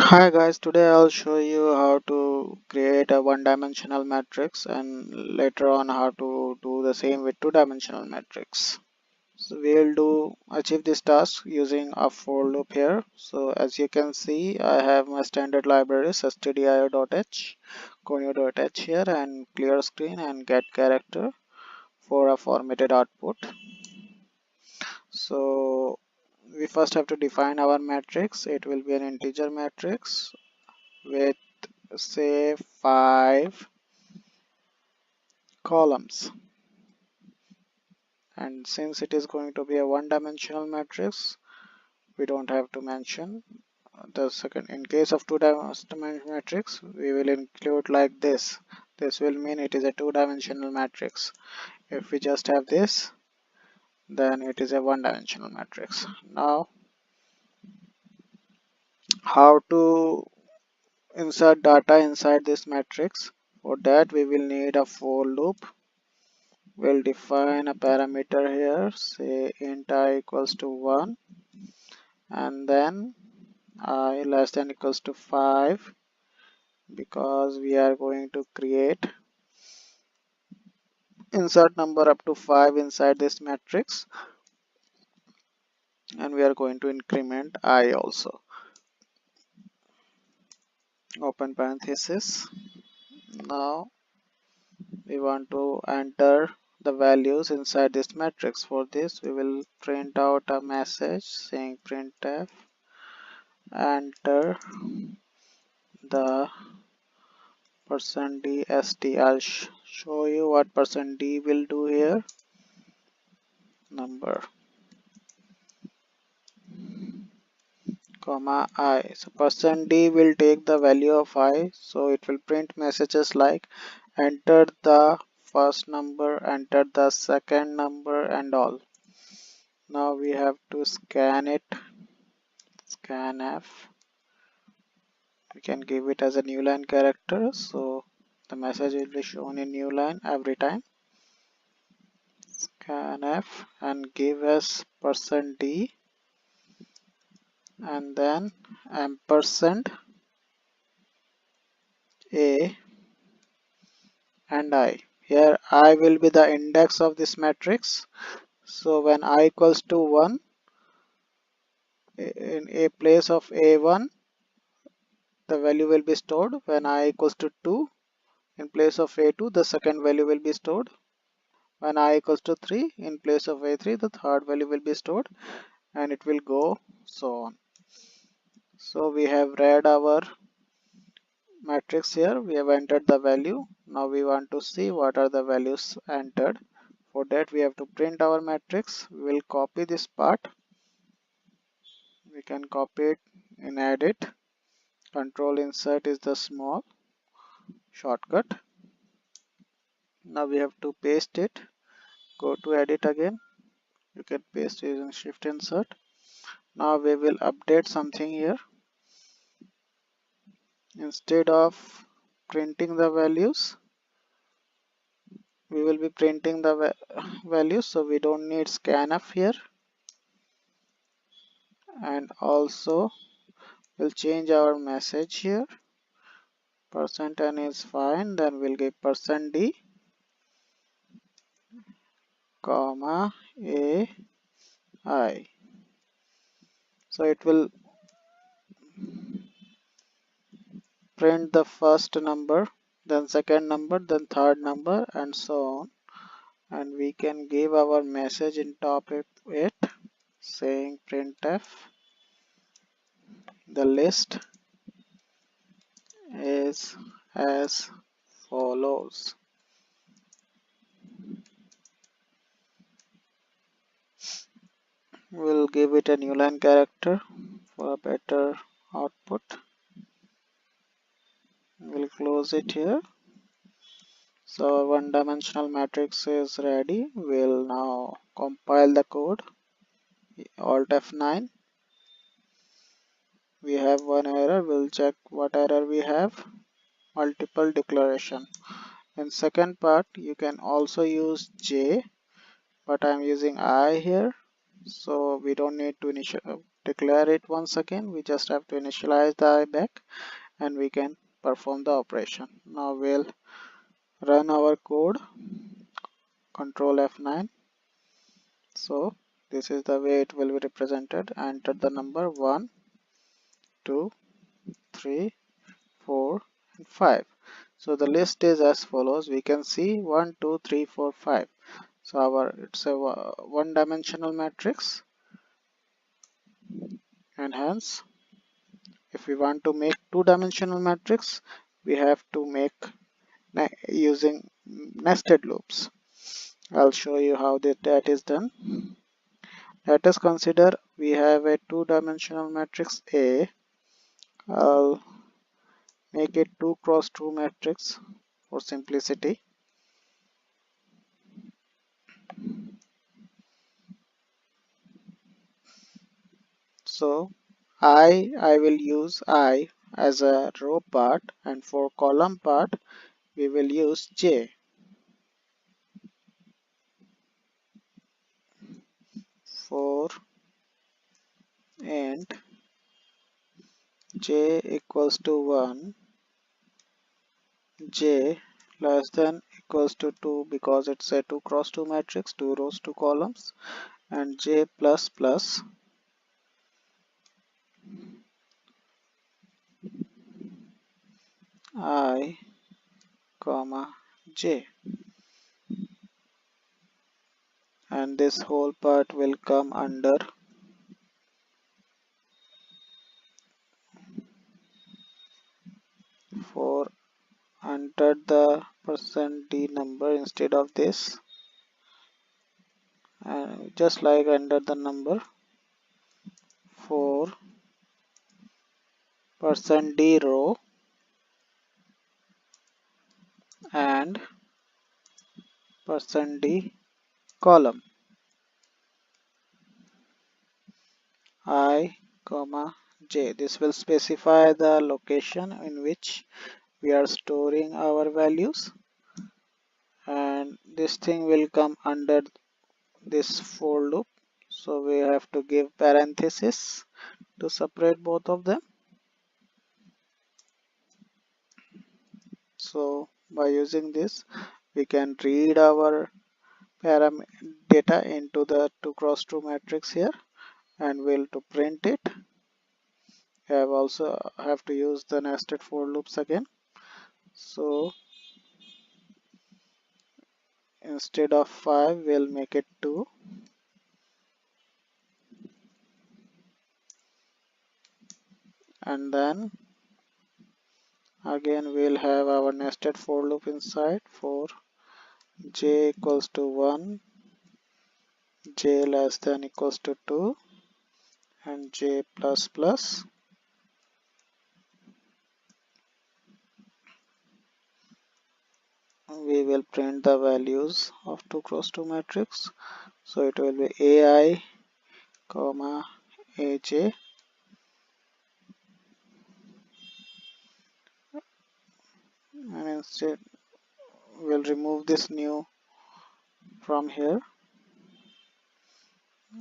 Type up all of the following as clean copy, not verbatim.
Hi guys, today I'll show you how to create a one-dimensional matrix and later on how to do the same with two-dimensional matrix. So we'll achieve this task using a for loop here. So as you can see, I have my standard libraries stdio.h, conio.h here, and clear screen and get character for a formatted output. So we first have to define our matrix. It will be an integer matrix with say 5 columns, and since it is going to be a one-dimensional matrix, we don't have to mention the second. In case of two-dimensional matrix, we will include like this will mean it is a two-dimensional matrix. If we just have this, then it is a one-dimensional matrix. Now how to insert data inside this matrix? For that we will need a for loop. We'll define a parameter here, say int I equals to 1, and then I less than equals to 5, because we are going to create insert number up to 5 inside this matrix, and we are going to increment I also. Open parenthesis. Now we want to enter the values inside this matrix. For this we will print out a message saying printf enter the %d. I'll show you what %d will do here. Number comma I. So %d will take the value of I, so it will print messages like enter the first number, enter the second number, and all. Now we have to scan it, scanf. We can give it as a new line character, so the message will be shown in new line every time. Scanf and give us %d and then ampersand a and I. Here I will be the index of this matrix. So when I equals to 1, in a place of a1 the value will be stored. When I equals to 2, in place of a2 the second value will be stored. When I equals to 3, in place of a3 the third value will be stored, and it will go so on. So we have read our matrix here, we have entered the value. Now we want to see what are the values entered. For that we have to print our matrix. We will copy this part. We can copy it in edit. Control insert is the small shortcut. Now we have to paste it. Go to edit again. You can paste using shift insert. Now we will update something here. Instead of printing the values, we will be printing the values, so we don't need scanf here. And also we'll change our message here. %n is fine, then we'll give %d comma a I. So it will print the first number, then second number, then third number, and so on. And we can give our message in top of it saying printf the list is as follows. We'll give it a new line character for a better output. We'll close it here. So our one-dimensional matrix is ready. We'll now compile the code. Alt F9. We have one error. We'll check what error we have. Multiple declaration. In second part you can also use J, but I'm using I here, so we don't need to declare it once again. We just have to initialize the I back and we can perform the operation. Now we'll run our code, control F9. So this is the way it will be represented. Enter the number 1, 2, 3, 4 and 5. So the list is as follows. We can see 1, 2, 3, 4, 5. So it's a one dimensional matrix, and hence if we want to make two-dimensional matrix, we have to make using nested loops. I'll show you how that is done. Let us consider we have a two-dimensional matrix A. I'll make it 2 cross 2 matrix for simplicity. So I will use I as a row part, and for column part we will use J. For int J equals to 1, J less than equals to 2, because it's a 2 cross 2 matrix, 2 rows 2 columns, and J plus plus I comma J, and this whole part will come under for enter the %d number instead of this, and just like enter the number for %d row and %d column. I comma J. This will specify the location in which we are storing our values, and this thing will come under this for loop. So we have to give parenthesis to separate both of them. So by using this, we can read our data into the 2 cross 2 matrix here, and we'll to print it. We have also have to use the nested for loops again. So instead of 5, we'll make it 2, and then again we'll have our nested for loop inside for J equals to 1, J less than equals to 2, and J plus plus. We will print the values of 2 cross 2 matrix. So it will be AI comma AJ, and instead we'll remove this new from here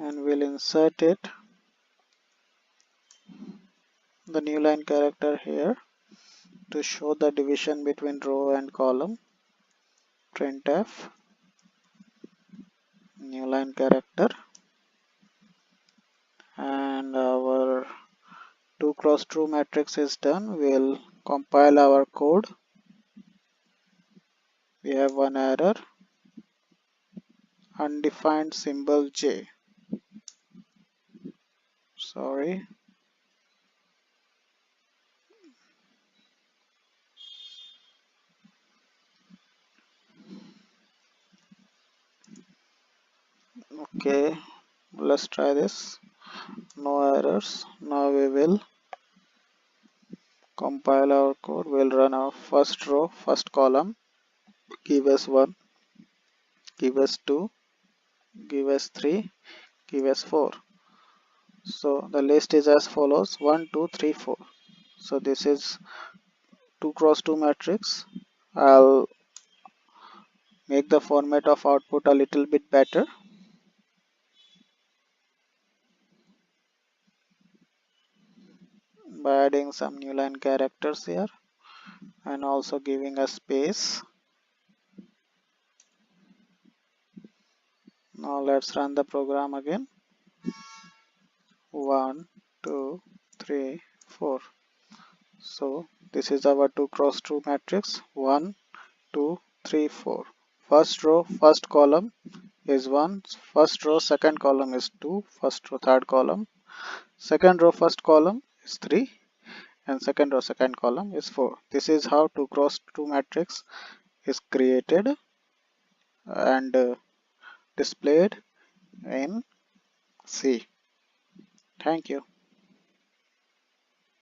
and we'll insert it the new line character here to show the division between row and column. Printf new line character, and our 2 cross 2 matrix is done. We'll compile our code. We have one error, undefined symbol J. Sorry. Okay, let's try this. No errors. Now we will compile our code. We'll run our first row, first column, give us 1, give us 2, give us 3, give us 4. So the list is as follows: 1, 2, 3, 4. So this is 2 cross 2 matrix. I'll make the format of output a little bit better. by adding some new line characters here and also giving a space. Now let's run the program again. 1 2 3 4. So this is our 2 cross 2 matrix. 1 2 3 4. First row first column is 1, first row second column is 2, first row third column, second row first column is 3, and second row second column is 4. This is how 2 cross 2 matrix is created and displayed in C. Thank you.